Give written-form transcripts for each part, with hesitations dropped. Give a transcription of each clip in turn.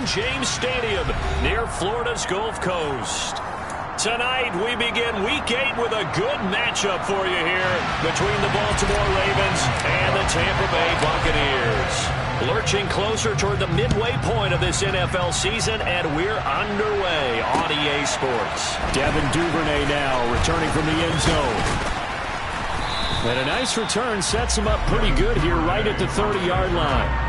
Raymond James Stadium near Florida's Gulf Coast. Tonight, we begin Week 8 with a good matchup for you here between the Baltimore Ravens and the Tampa Bay Buccaneers. Lurching closer toward the midway point of this NFL season, and we're underway on EA Sports. Devin Duvernay now returning from the end zone. And a nice return sets him up pretty good here right at the 30-yard line.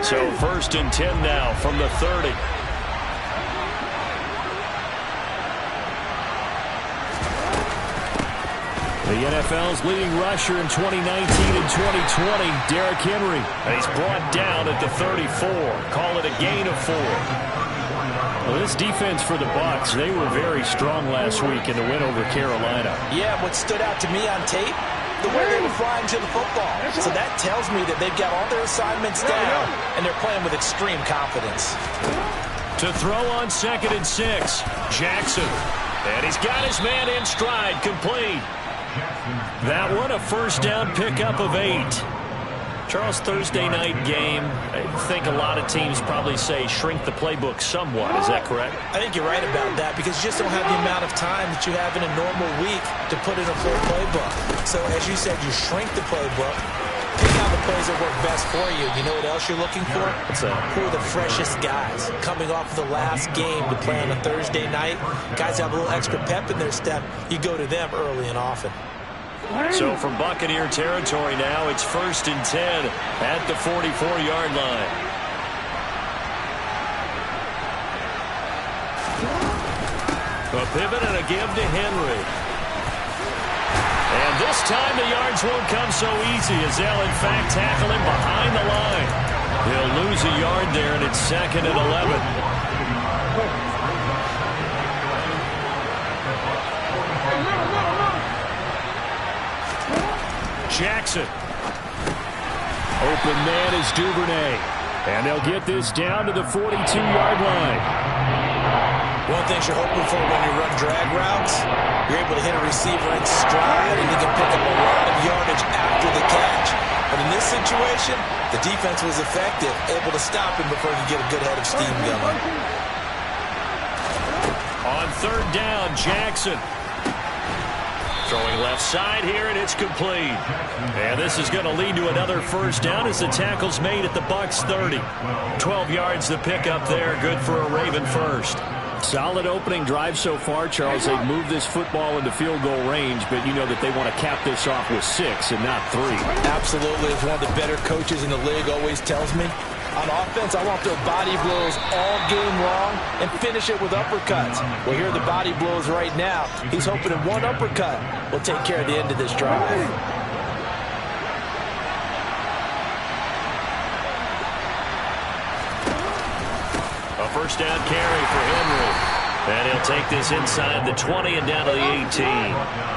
So 1st and 10 now from the 30. The NFL's leading rusher in 2019 and 2020, Derrick Henry. He's brought down at the 34. Call it a gain of 4. Well, this defense for the Bucs, they were very strong last week in the win over Carolina. Yeah, what stood out to me on tape, the way they were flying to the football. So that tells me that they've got all their assignments down, and they're playing with extreme confidence. To throw on 2nd and 6, Jackson. And he's got his man in stride, complete. That one, a first down pickup of 8. Charles, Thursday night game, I think a lot of teams probably say shrink the playbook somewhat. Is that correct? I think you're right about that because you just don't have the amount of time that you have in a normal week to put in a full playbook. So, as you said, you shrink the playbook, pick out the plays that work best for you. You know what else you're looking for? Who are the freshest guys coming off the last game to play on a Thursday night? Guys have a little extra pep in their step. You go to them early and often. So from Buccaneer territory now, it's 1st and 10 at the 44-yard line. A pivot and a give to Henry. And this time the yards won't come so easy as they'll in fact tackle him behind the line. He'll lose a yard there, and it's 2nd and 11. Jackson. Open man is Duvernay. And they'll get this down to the 42-yard line. One thing you're hoping for when you run drag routes, you're able to hit a receiver in stride, and you can pick up a lot of yardage after the catch. But in this situation, the defense was effective, able to stop him before he could get a good head of steam going. On 3rd down, Jackson. Throwing left side here, and it's complete. And this is going to lead to another first down as the tackle's made at the Bucs 30. 12 yards to pick up there. Good for a Raven first. Solid opening drive so far, Charles. They've moved this football into field goal range, but you know that they want to cap this off with 6 and not 3. Absolutely. As one of the better coaches in the league always tells me, on offense, I want their body blows all game long and finish it with uppercuts. Well, here are the body blows right now. He's hoping in one uppercut will take care of the end of this drive. A first down carry for Henry. And he'll take this inside the 20 and down to the 18.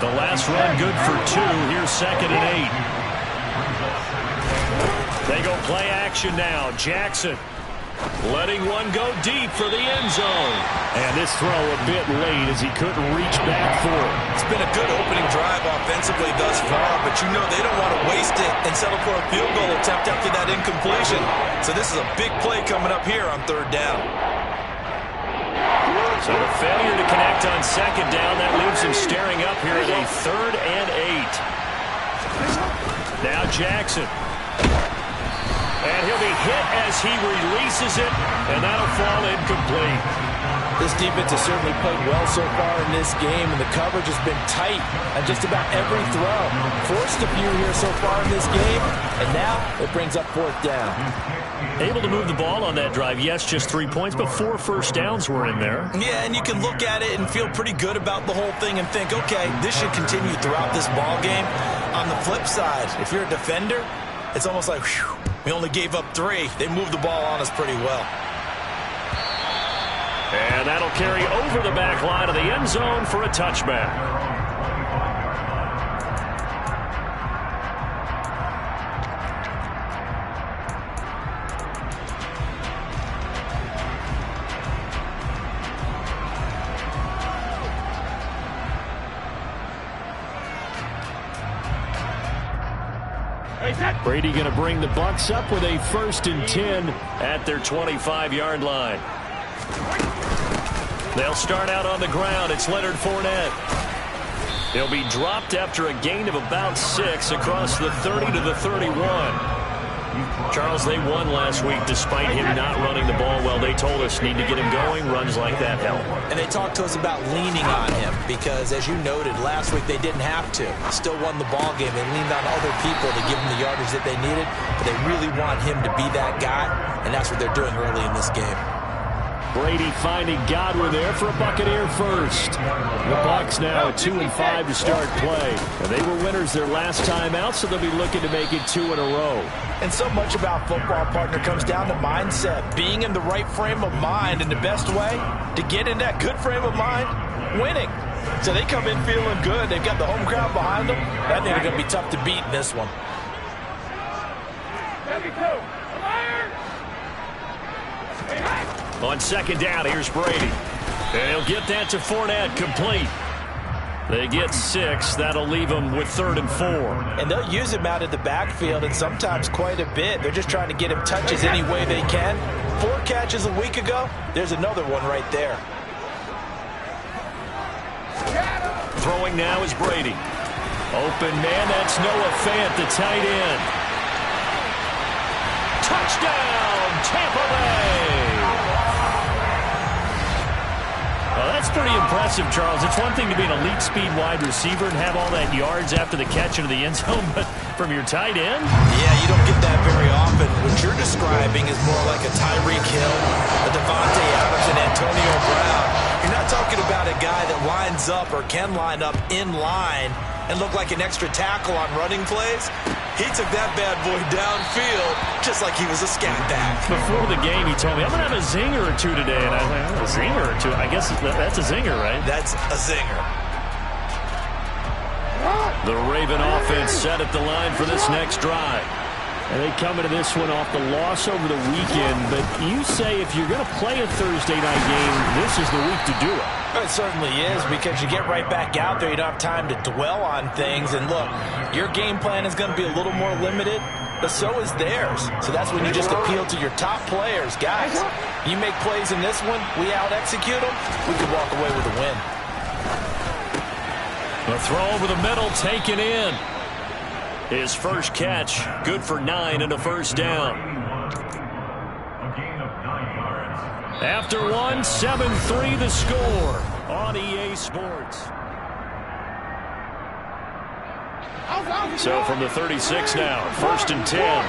The last run good for 2. Here's 2nd and 8. They go play action now. Jackson letting one go deep for the end zone. And this throw a bit late as he couldn't reach back for it. It's been a good opening drive offensively thus far, but you know they don't want to waste it and settle for a field goal attempt after that incompletion. So this is a big play coming up here on 3rd down. So the failure to connect on 2nd down, that leaves him staring up here at a 3rd and 8. Now Jackson. And he'll be hit as he releases it, and that'll fall incomplete. This defense has certainly played well so far in this game, and the coverage has been tight on just about every throw. Forced a few here so far in this game, and now it brings up 4th down. Able to move the ball on that drive. Yes, just 3 points, but 4 first downs were in there. Yeah, and you can look at it and feel pretty good about the whole thing and think, okay, this should continue throughout this ball game. On the flip side, if you're a defender, it's almost like, whew, we only gave up 3. They moved the ball on us pretty well. And that'll carry over the back line of the end zone for a touchback. Brady going to bring the Bucs up with a 1st and 10 at their 25-yard line. They'll start out on the ground. It's Leonard Fournette. He'll be dropped after a gain of about 6 across the 30 to the 31. Charles, they won last week despite him not running the ball well. They told us need to get him going. Runs like that help. And they talked to us about leaning on him because, as you noted, last week they didn't have to. Still won the ball game. They leaned on other people to give them the yardage that they needed, but they really want him to be that guy, and that's what they're doing early in this game. Brady finding Godwin there for a Buccaneer first. The Bucs now at 2-5 to start play. And they were winners their last time out, so they'll be looking to make it 2 in a row. And so much about football, partner, comes down to mindset. Being in the right frame of mind, and the best way to get in that good frame of mind, winning. So they come in feeling good. They've got the home crowd behind them. I think they're going to be tough to beat in this one. On 2nd down, here's Brady. And he'll get that to Fournette, complete. They get 6. That'll leave them with 3rd and 4. And they'll use him out of the backfield, and sometimes quite a bit. They're just trying to get him touches any way they can. 4 catches a week ago. There's another one right there. Throwing now is Brady. Open man, that's Noah Fant, the tight end. Touchdown, Tampa Bay! Well, that's pretty impressive, Charles. It's one thing to be an elite speed wide receiver and have all that yards after the catch into the end zone, but from your tight end? Yeah, you don't get that very often. What you're describing is more like a Tyreek Hill, a Devontae Adams, and Antonio Brown. You're not talking about a guy that lines up or can line up in line and look like an extra tackle on running plays. He took that bad boy downfield just like he was a scat back. Before the game, he told me, I'm going to have a zinger or 2 today. And I was like, a zinger or 2? I guess that's a zinger, right? That's a zinger. The Raven offense set at the line for this next drive. And they come into this one off the loss over the weekend. But you say if you're going to play a Thursday night game, this is the week to do it. It certainly is, because you get right back out there. You don't have time to dwell on things. And look, your game plan is going to be a little more limited, but so is theirs. So that's when you just appeal to your top players. Guys, you make plays in this one, we out-execute them, we could walk away with a win. The throw over the middle, taken in. His first catch, good for 9 and a first down. After 1, 7-3 the score on EA Sports. So from the 36 now, 1st and 10.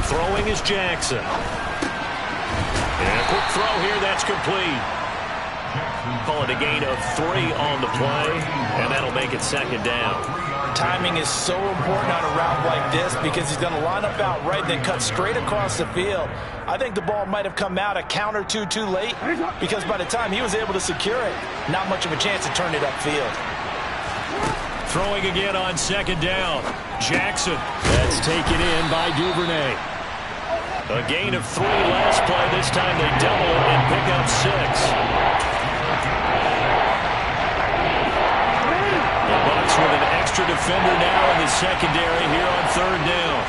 Throwing is Jackson. And a quick throw here, that's complete. Call it a gain of 3 on the play, and that'll make it 2nd down. Timing is so important on a route like this because he's going to line up out right, then cut straight across the field. I think the ball might have come out a count or two too late because by the time he was able to secure it, not much of a chance to turn it upfield. Throwing again on 2nd down. Jackson. That's taken in by Duvernay. A gain of 3 last play. This time they double it and pick up 6. The Bucs with an extra defender now in the secondary here on 3rd down.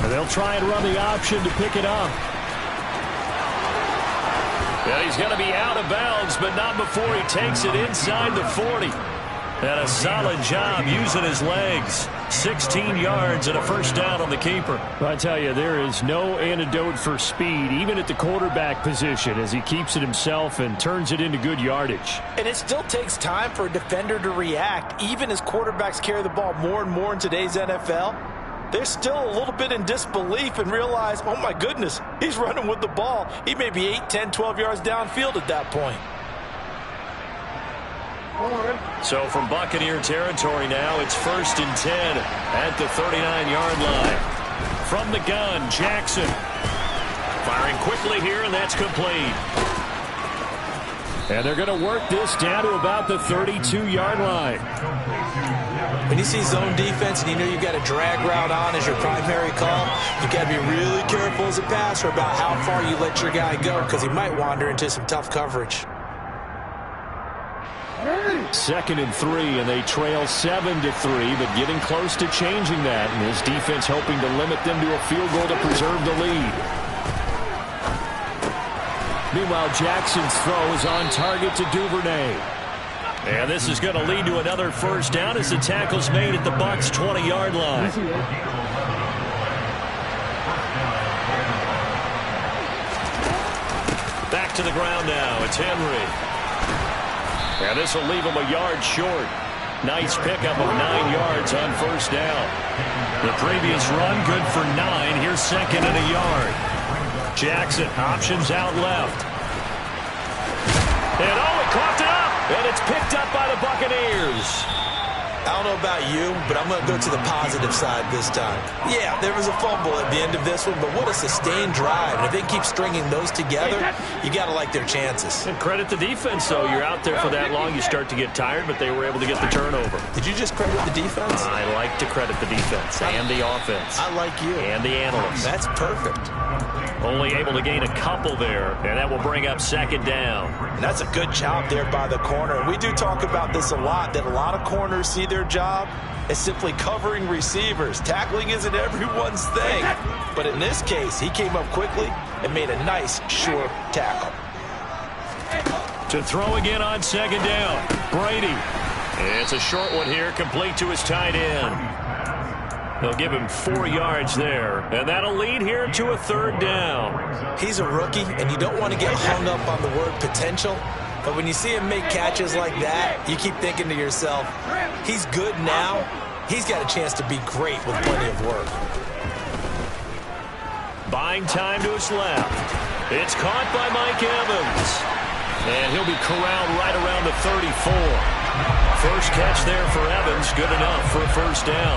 And they'll try and run the option to pick it up. Yeah, he's going to be out of bounds, but not before he takes it inside the 40. And a solid job using his legs. 16 yards and a first down on the keeper. I tell you, there is no antidote for speed, even at the quarterback position, as he keeps it himself and turns it into good yardage. And it still takes time for a defender to react. Even as quarterbacks carry the ball more and more in today's NFL, they're still a little bit in disbelief and realize, oh my goodness, he's running with the ball. He may be 8, 10, 12 yards downfield at that point. So from Buccaneer territory now, it's 1st and 10 at the 39-yard line. From the gun, Jackson. Firing quickly here, and that's complete. And they're going to work this down to about the 32-yard line. When you see zone defense and you know you've got a drag route on as your primary call, you've got to be really careful as a passer about how far you let your guy go because he might wander into some tough coverage. 2nd and 3, and they trail 7-3, but getting close to changing that. And his defense hoping to limit them to a field goal to preserve the lead. Meanwhile, Jackson's throw is on target to Duvernay. And this is going to lead to another first down as the tackle's made at the Bucs' 20-yard line. Back to the ground now. It's Henry. And this will leave him a yard short. Nice pickup of 9 yards on first down. The previous run good for 9. Here's 2nd and a yard. Jackson options out left. And oh, it coughed it up. And it's picked up by the Buccaneers. I don't know about you, but I'm going to go to the positive side this time. Yeah, there was a fumble at the end of this one, but what a sustained drive. And if they keep stringing those together, you got to like their chances. And credit the defense, though. You're out there for that long, you start to get tired, but they were able to get the turnover. Did you just credit the defense? I like to credit the defense and the offense. I like you. And the analysts. That's perfect. Only able to gain a couple there, and that will bring up 2nd down. And that's a good job there by the corner. And we do talk about this a lot, that a lot of corners see their job as simply covering receivers. Tackling isn't everyone's thing. But in this case, he came up quickly and made a nice, sure tackle. To throw again on 2nd down, Brady. It's a short one here, complete to his tight end. They'll give him 4 yards there, and that'll lead here to a 3rd down. He's a rookie, and you don't want to get hung up on the word potential. But when you see him make catches like that, you keep thinking to yourself, he's good now. He's got a chance to be great with plenty of work. Buying time to his left. It's caught by Mike Evans. And he'll be corralled right around the 34. First catch there for Evans, good enough for a first down.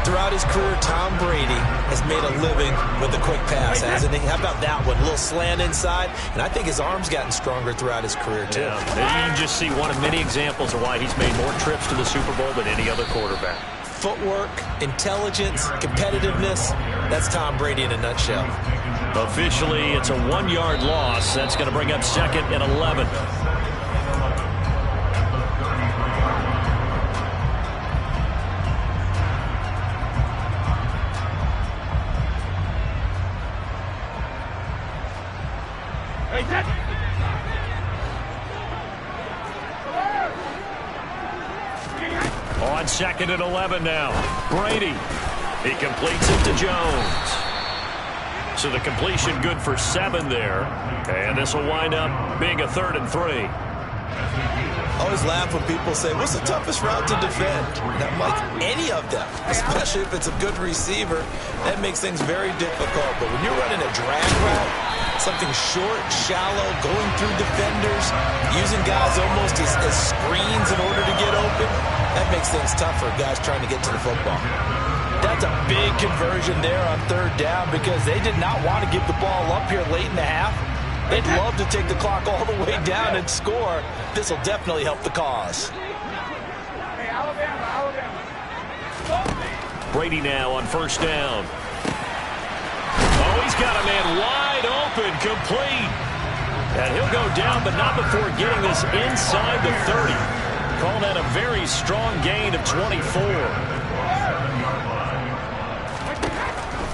Throughout his career, Tom Brady has made a living with a quick pass, hasn't he? How about that one? A little slant inside, and I think his arm's gotten stronger throughout his career, too. Yeah, you can just see one of many examples of why he's made more trips to the Super Bowl than any other quarterback. Footwork, intelligence, competitiveness, that's Tom Brady in a nutshell. Officially, it's a 1-yard loss. That's going to bring up 2nd and 11. On 2nd and 11 now. Brady. He completes it to Jones. So the completion good for 7 there. And this will wind up being a 3rd and 3. I always laugh when people say, what's the toughest route to defend? And I'm like, any of them, especially if it's a good receiver. That makes things very difficult. But when you're running a drag route, something short, shallow, going through defenders, using guys almost as screens in order to get open, that makes things tough for guys trying to get to the football. That's a big conversion there on 3rd down because they did not want to give the ball up here late in the half. They'd love to take the clock all the way down and score. This will definitely help the cause. Brady now on 1st down. Oh, he's got a man wide open, complete. And he'll go down, but not before getting this inside the 30. Call that a very strong gain of 24.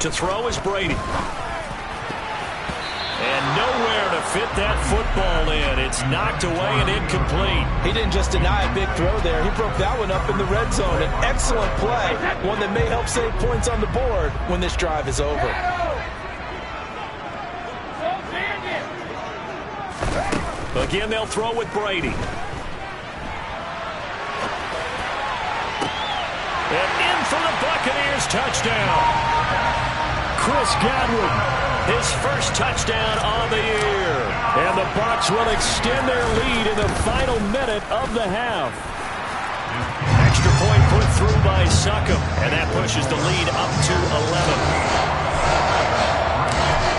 To throw is Brady. And nowhere to fit that football in. It's knocked away and incomplete. He didn't just deny a big throw there. He broke that one up in the red zone. An excellent play. One that may help save points on the board when this drive is over. Again, they'll throw with Brady. And in for the Buccaneers touchdown. Chris Godwin, his first touchdown of the year. And the Bucs will extend their lead in the final minute of the half. Extra point put through by Succop, and that pushes the lead up to 11.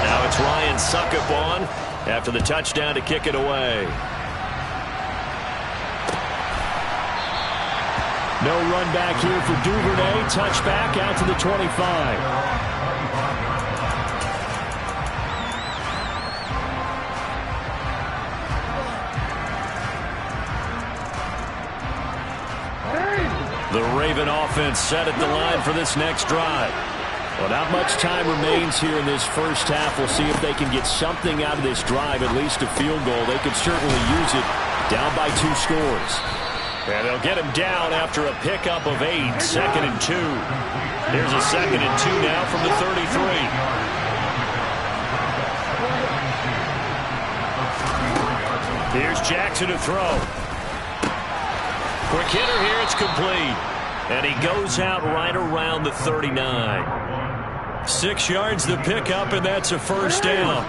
Now it's Ryan Succop on after the touchdown to kick it away. No run back here for Duvernay. Touchback out to the 25. The Raven offense set at the line for this next drive. Well, not much time remains here in this first half. We'll see if they can get something out of this drive, at least a field goal. They could certainly use it, down by 2 scores. And they'll get him down after a pickup of 8, 2nd and 2. Here's a 2nd and 2 now from the 33. Here's Jackson to throw. Quick hitter here, it's complete. And he goes out right around the 39. 6 yards the pickup, and that's a first down.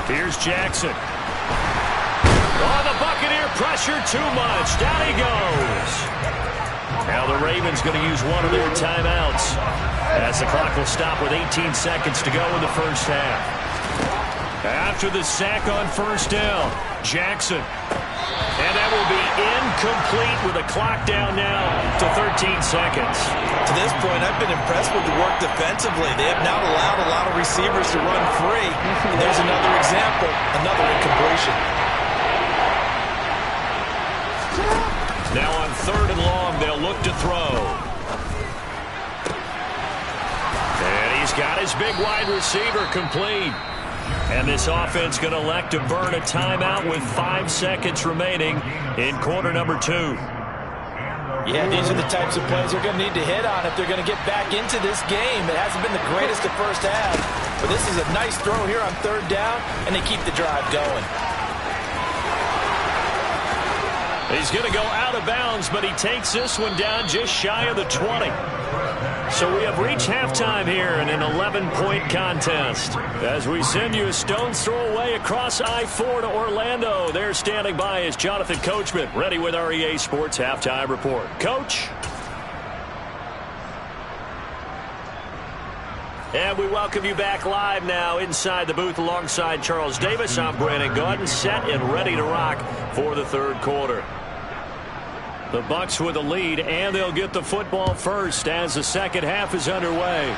Here's Jackson. Oh, the Buccaneer pressure too much. Down he goes. Now the Ravens going to use one of their timeouts as the clock will stop with 18 seconds to go in the first half. After the sack on first down, Jackson. And that will be incomplete with the clock down now to 13 seconds. To this point, I've been impressed with the work defensively. They have not allowed a lot of receivers to run free. And there's another example, another incompletion. Now on 3rd and long, they'll look to throw. And he's got his big wide receiver complete. And this offense going to elect to burn a timeout with 5 seconds remaining in quarter number 2. Yeah, these are the types of plays they're going to need to hit on if they're going to get back into this game. It hasn't been the greatest of first half, but this is a nice throw here on 3rd down, and they keep the drive going. He's going to go out of bounds, but he takes this one down just shy of the 20. So we have reached halftime here in an 11-point contest. As we send you a stone's throw away across I-4 to Orlando. There standing by is Jonathan Coachman, ready with our EA Sports Halftime Report. Coach. And we welcome you back live now inside the booth alongside Charles Davis. I'm Brandon Gaudin, set and ready to rock for the 3rd quarter. The Bucs with a lead, and they'll get the football first as the second half is underway.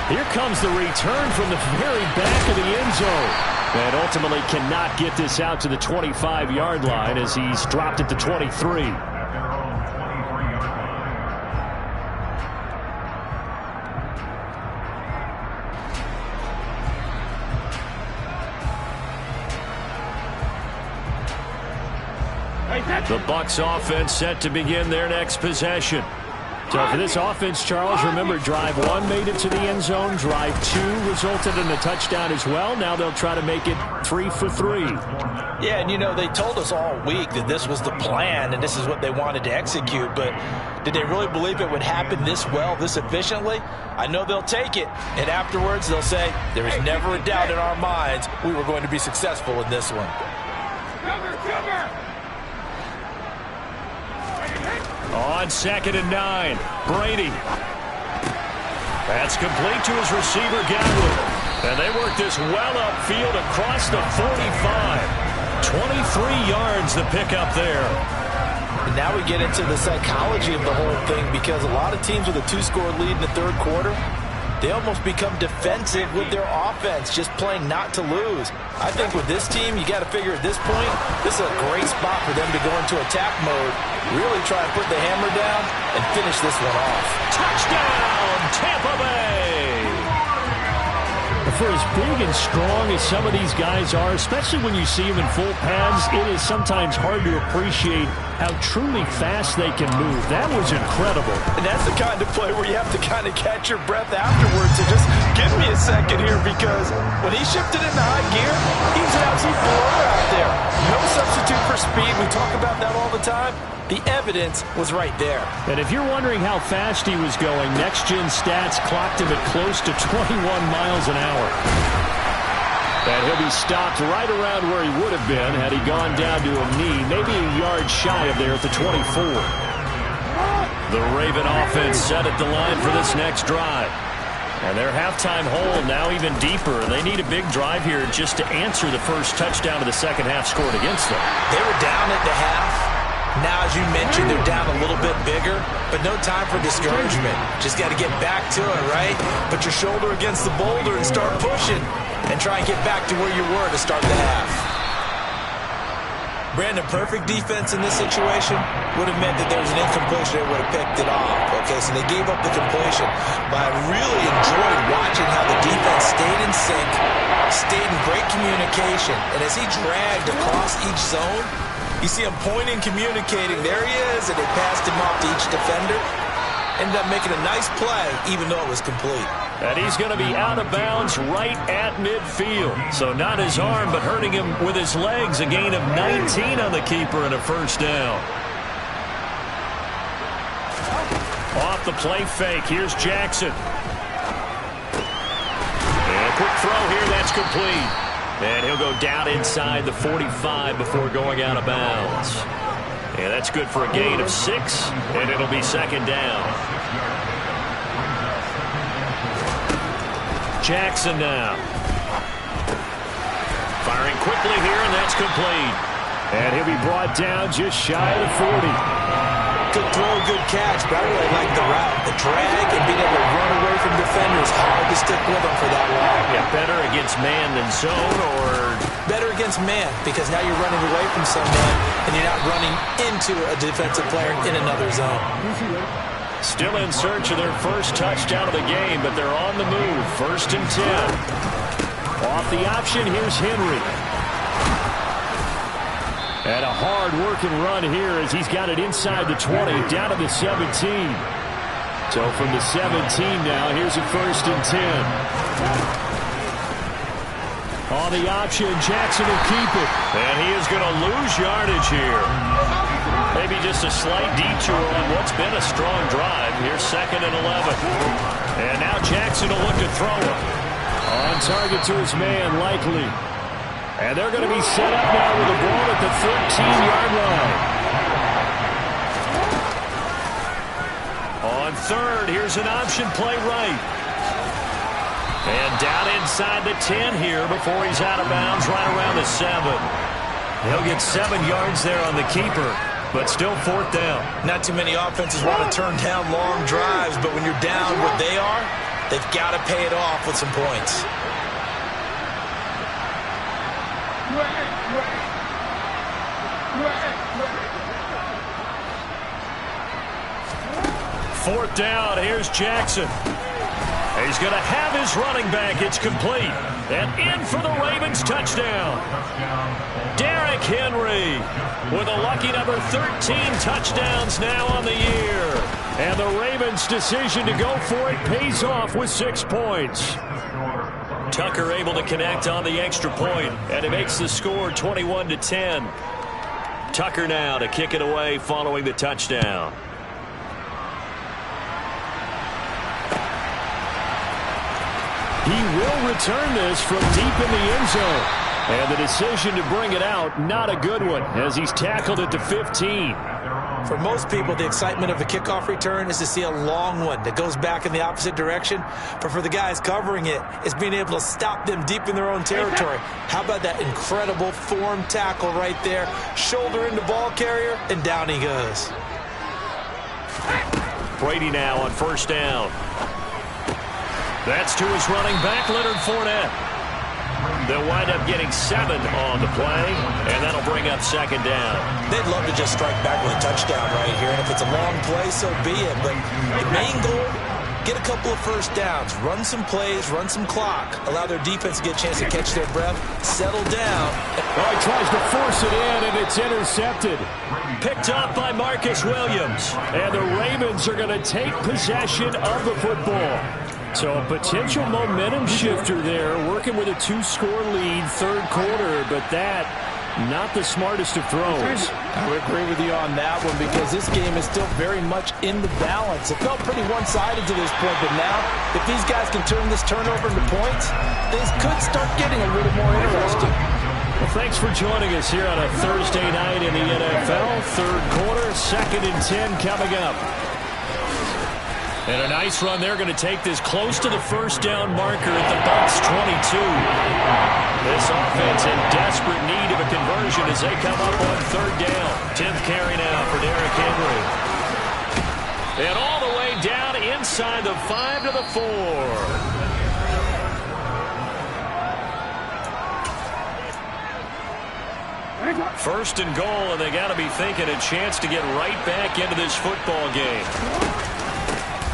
Here comes the return from the very back of the end zone. And ultimately cannot get this out to the 25-yard line as he's dropped at the 23. The Bucs offense set to begin their next possession. So for this offense, Charles, remember drive 1 made it to the end zone. Drive 2 resulted in a touchdown as well. Now they'll try to make it 3 for 3. Yeah, and you know, they told us all week that this was the plan and this is what they wanted to execute, but did they really believe it would happen this well, this efficiently? I know they'll take it, and afterwards they'll say, there was never a doubt in our minds we were going to be successful in this one. On 2nd and 9, Brady. That's complete to his receiver, Godwin. And they work this well upfield across the 45. 23 yards the pickup there. And now we get into the psychology of the whole thing, because a lot of teams with a 2-score lead in the 3rd quarter, they almost become defensive with their offense, just playing not to lose. I think with this team, you got to figure at this point, this is a great spot for them to go into attack mode, really try to put the hammer down and finish this one off. Touchdown, Tampa Bay! For as big and strong as some of these guys are, especially when you see them in full pads, it is sometimes hard to appreciate how truly fast they can move. That was incredible. And that's the kind of play where you have to kind of catch your breath afterwards. So just give me a second here, because when he shifted into high gear, he was an absolute blower out there. No substitute for speed. We talk about that all the time. The evidence was right there. And if you're wondering how fast he was going, Next Gen Stats clocked him at close to 21 miles an hour. And he'll be stopped right around where he would have been had he gone down to a knee, maybe a yard shy of there at the 24. The Raven offense set at the line for this next drive. And their halftime hole now even deeper. They need a big drive here just to answer the first touchdown of the second half scored against them. They were down at the half. now, as you mentioned, they're down a little bit bigger, but no time for discouragement. Just got to get back to it, right? Put your shoulder against the boulder and start pushing and try and get back to where you were to start the half. Brandon, perfect defense in this situation would have meant that there was an incompletion that would have picked it off. Okay, so they gave up the completion. But I really enjoyed watching how the defense stayed in sync, stayed in great communication. And as he dragged across each zone, you see him pointing, communicating. There he is, and they passed him off to each defender. Ended up making a nice play, even though it was complete. And he's going to be out of bounds right at midfield. So not his arm, but hurting him with his legs. A gain of 19 on the keeper and a first down. Off the play fake. Here's Jackson. And a quick throw here. That's complete. And he'll go down inside the 45 before going out of bounds. And that's good for a gain of 6, and it'll be second down. Jackson now. Firing quickly here, and that's complete. And he'll be brought down just shy of the 40. Good throw, good catch, but I really like the route. The drag and being able to run away from defenders. Hard to stick with them for that long. Yeah, better against man than zone, or... Better against man, because now you're running away from someone, and you're not running into a defensive player in another zone. Still in search of their first touchdown of the game, but they're on the move. 1st and 10. Off the option, here's Henry. And a hard-working run here as he's got it inside the 20, down to the 17. So from the 17 now, here's a 1st and 10. On the option, Jackson will keep it. And he is going to lose yardage here. Maybe just a slight detour on what's been a strong drive. Here's 2nd and 11. And now Jackson will look to throw it. On target to his man, Likely. And they're going to be set up now with the ball at the 13-yard line. On 3rd, here's an option play right. And down inside the 10 here before he's out of bounds right around the 7. He'll get 7 yards there on the keeper, but still 4th down. Not too many offenses want to turn down long drives, but when you're down what they are, they've got to pay it off with some points. Fourth down, here's Jackson. He's going to have his running back. It's complete. And in for the Ravens touchdown. Derrick Henry with a lucky number 13 touchdowns now on the year. And the Ravens' decision to go for it pays off with 6 points. Tucker able to connect on the extra point, and it makes the score 21-10. Tucker now to kick it away following the touchdown. He will return this from deep in the end zone. And the decision to bring it out, not a good one, as he's tackled at the 15. For most people, the excitement of a kickoff return is to see a long one that goes back in the opposite direction. But for the guys covering it, it's being able to stop them deep in their own territory. How about that incredible form tackle right there? Shoulder into ball carrier, and down he goes. Brady now on first down. That's to his running back, Leonard Fournette. They'll wind up getting 7 on the play, and that'll bring up second down. They'd love to just strike back with a touchdown right here, and if it's a long play, so be it. But the main goal, get a couple of first downs, run some plays, run some clock, allow their defense to get a chance to catch their breath, settle down. Oh, he tries to force it in, and it's intercepted. Picked up by Marcus Williams. And the Ravens are going to take possession of the football. So a potential momentum shifter there, working with a 2-score lead, third quarter, but that, not the smartest of throws. I would agree with you on that one because this game is still very much in the balance. It felt pretty one-sided to this point, but now, if these guys can turn this turnover into points, things could start getting a little more interesting. Well, thanks for joining us here on a Thursday night in the NFL. Third quarter, 2nd and 10 coming up. And a nice run there, going to take this close to the first down marker at the Bucs 22. This offense in desperate need of a conversion as they come up on third down. 10th carry now for Derrick Henry. And all the way down inside the 5 to the 4. First and goal, and they got to be thinking a chance to get right back into this football game.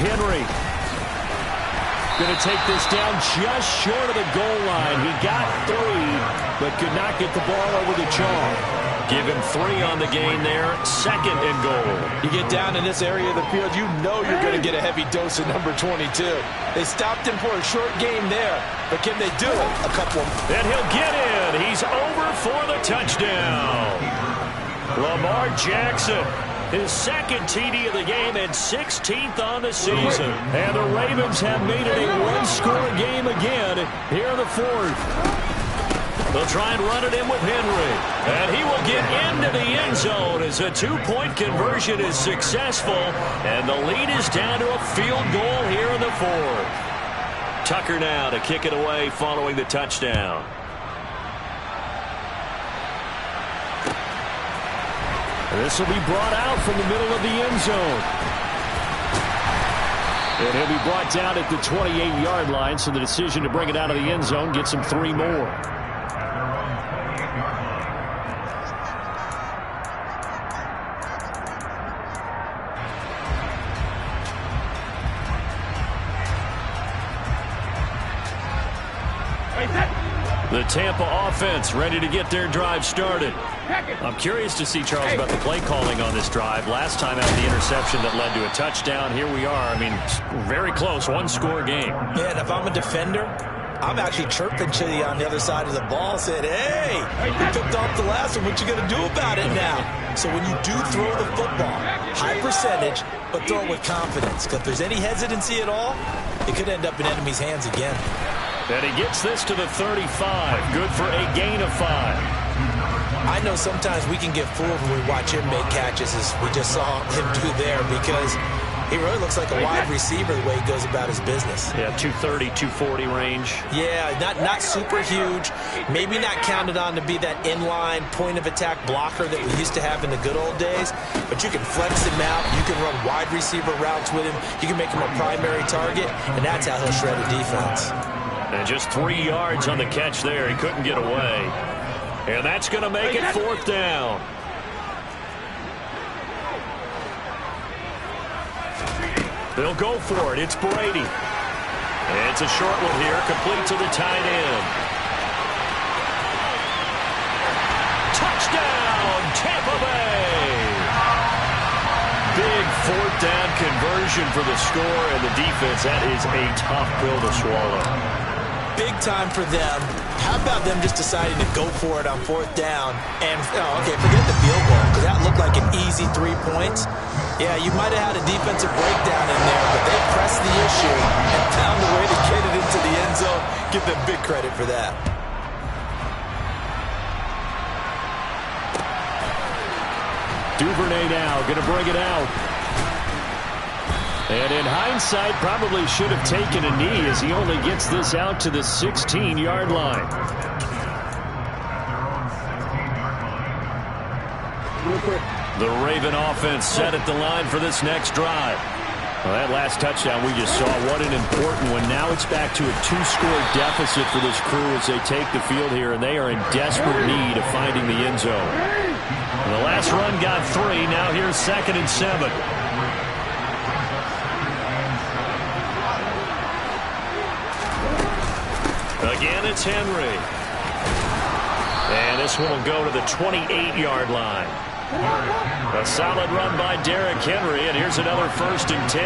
Henry going to take this down just short of the goal line. He got 3, but could not get the ball over the chalk. Give him 3 on the gain there. 2nd and goal. You get down in this area of the field, you know you're going to get a heavy dose of number 22. They stopped him for a short game there, but can they do it? A couple. And he'll get in. He's over for the touchdown. Lamar Jackson, his 2nd TD of the game and 16th on the season. And the Ravens have made it a one-score game again here in the 4th. They'll try and run it in with Henry. And he will get into the end zone as a 2-point conversion is successful. And the lead is down to a field goal here in the 4th. Tucker now to kick it away following the touchdown. This will be brought out from the middle of the end zone. And he'll be brought down at the 28-yard line, so the decision to bring it out of the end zone gets him 3 more. The Tampa offense ready to get their drive started. I'm curious to see, Charles, about the play calling on this drive. Last time out, the interception that led to a touchdown. Here we are. I mean, very close, one-score game. Yeah, and if I'm a defender, I'm actually chirping to you on the other side of the ball, saying, hey, you picked off the last one. What you going to do about it now? So when you do throw the football, high percentage, but throw it with confidence. Because if there's any hesitancy at all, it could end up in enemy's hands again. And he gets this to the 35. Good for a gain of 5. I know sometimes we can get fooled when we watch him make catches, as we just saw him do there, because he really looks like a wide receiver the way he goes about his business. Yeah, 230, 240 range. Yeah, not super huge. Maybe not counted on to be that inline point-of-attack blocker that we used to have in the good old days, but you can flex him out. You can run wide receiver routes with him. You can make him a primary target, and that's how he'll shred a defense. And just 3 yards on the catch there. He couldn't get away. And that's going to make it 4th down. They'll go for it. It's Brady. It's a short one here, complete to the tight end. Touchdown, Tampa Bay. Big 4th down conversion for the score, and the defense, that is a tough pill to swallow. Big time for them. How about them just deciding to go for it on 4th down? And, okay, forget the field goal, because that looked like an easy 3 points. Yeah, you might have had a defensive breakdown in there, but they pressed the issue and found a way to get it into the end zone. Give them big credit for that. Duvernay now going to bring it out. And in hindsight, probably should have taken a knee as he only gets this out to the 16-yard line. The Raven offense set at the line for this next drive. Well, that last touchdown we just saw, what an important one. Now it's back to a 2-score deficit for this crew as they take the field here, and they are in desperate need of finding the end zone. And the last run got 3. Now here's 2nd and 7. Again, it's Henry. And this one will go to the 28-yard line. A solid run by Derrick Henry, and here's another 1st and 10.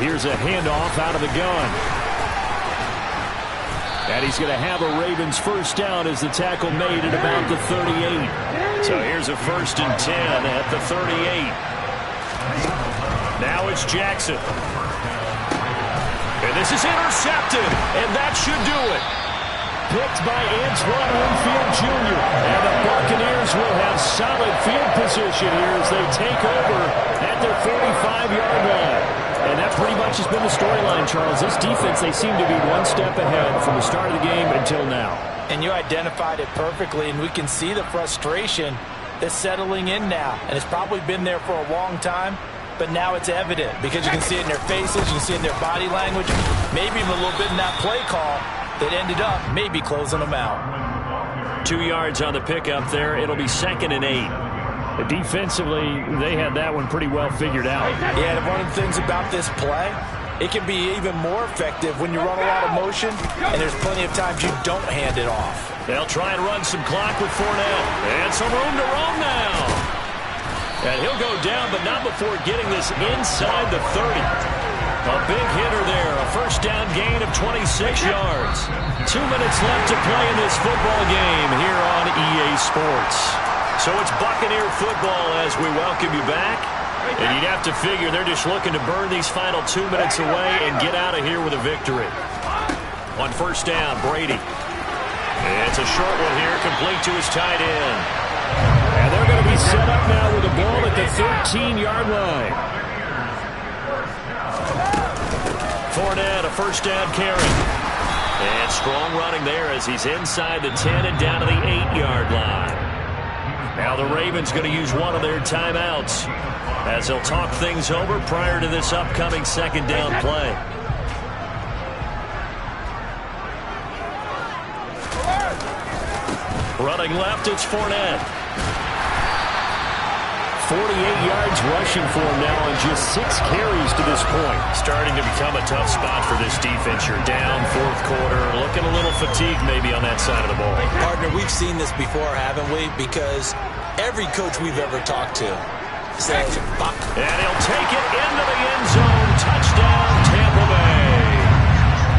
Here's a handoff out of the gun. And he's going to have a Ravens 1st down as the tackle made at about the 38. So here's a 1st and 10 at the 38. Now it's Jackson. And this is intercepted, and that should do it. picked by Antoine Winfield Jr. And the Buccaneers will have solid field position here as they take over at their 45-yard line. And that pretty much has been the storyline, Charles. This defense, they seem to be one step ahead from the start of the game until now. And you identified it perfectly, and we can see the frustration that's settling in now. And it's probably been there for a long time, but now it's evident because you can see it in their faces, you can see it in their body language, maybe even a little bit in that play call that ended up maybe closing them out. 2 yards on the pickup there. It'll be 2nd and 8. Defensively, they had that one pretty well figured out. Yeah, and one of the things about this play, it can be even more effective when you run a lot of motion, and there's plenty of times you don't hand it off. They'll try and run some clock with Fournette. And some room to roam now. And he'll go down, but not before getting this inside the 30. A big hitter there. A first down gain of 26 yards. 2 minutes left to play in this football game here on EA Sports. So it's Buccaneer football as we welcome you back. And you'd have to figure they're just looking to burn these final 2 minutes away and get out of here with a victory. On first down, Brady. It's a short one here, complete to his tight end. And they're going to be set up now with the ball at the 13-yard line. Fournette, a first down carry. And strong running there as he's inside the 10 and down to the 8-yard line. Now the Ravens going to use one of their timeouts as they'll talk things over prior to this upcoming second down play. Running left, it's Fournette. 48 yards rushing for him now on just 6 carries to this point. Starting to become a tough spot for this defense. You're down fourth quarter, looking a little fatigued maybe on that side of the ball. Partner, we've seen this before, haven't we? Because every coach we've ever talked to says, Buck. And he'll take it into the end zone. Touchdown, Tampa Bay.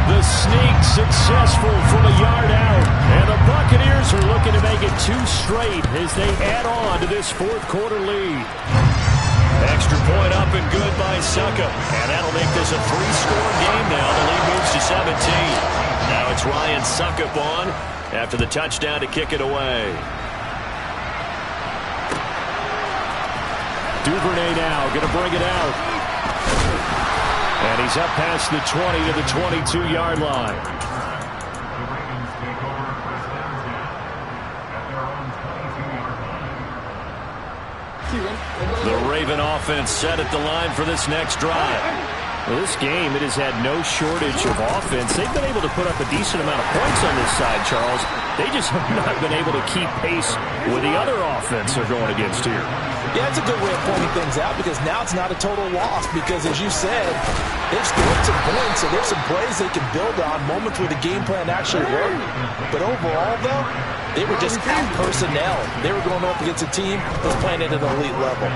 The sneak successful from a yard out. And the Buccaneers are looking to make it 2 straight as they add on to this fourth quarter lead. Extra point up and good by Suckup. And that'll make this a 3-score game now. The lead moves to 17. Now it's Ryan Suckup on after the touchdown to kick it away. Duvernay now going to bring it out. And he's up past the 20 to the 22-yard line. The Raven offense set at the line for this next drive. Well, this game, it has had no shortage of offense. They've been able to put up a decent amount of points on this side, Charles. They just have not been able to keep pace with the other offense they're going against here. Yeah, it's a good way of pointing things out because now it's not a total loss because, as you said, they've scored some points, so there's some plays they can build on, moments where the game plan actually worked. But overall, though, they were just out personnel. They were going up against a team that's playing at an elite level.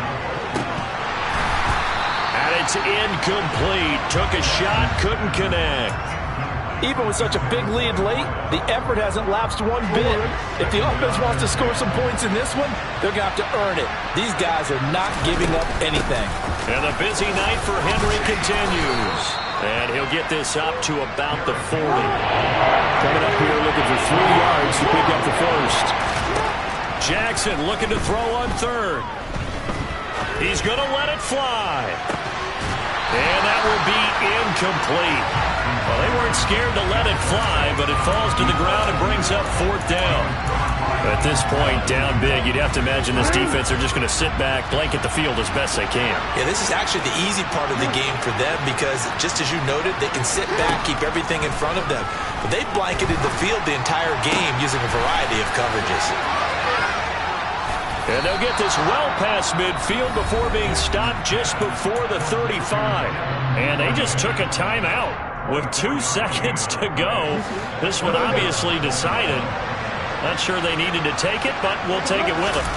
And it's incomplete. Took a shot, couldn't connect. Even with such a big lead late, the effort hasn't lapsed one bit. If the offense wants to score some points in this one, they're going to have to earn it. These guys are not giving up anything. And the busy night for Henry continues. And he'll get this up to about the 40. Coming up here looking for 3 yards to pick up the first. Jackson looking to throw on third. He's going to let it fly. And that will be incomplete. Well, they weren't scared to let it fly, but it falls to the ground and brings up fourth down. At this point, down big, you'd have to imagine this defense are just going to sit back, blanket the field as best they can. Yeah, this is actually the easy part of the game for them because, just as you noted, they can sit back, keep everything in front of them. But they've blanketed the field the entire game using a variety of coverages. And they'll get this well past midfield before being stopped just before the 35. And they just took a timeout with 2 seconds to go. This one obviously decided. Not sure they needed to take it, but we'll take it with them.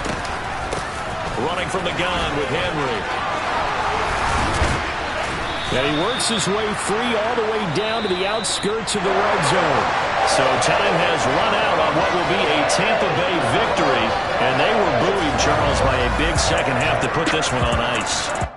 Running from the gun with Henry. And he works his way free all the way down to the outskirts of the red zone. So time has run out on what will be a Tampa Bay victory. And they were buoyed, Charles, by a big second half to put this one on ice.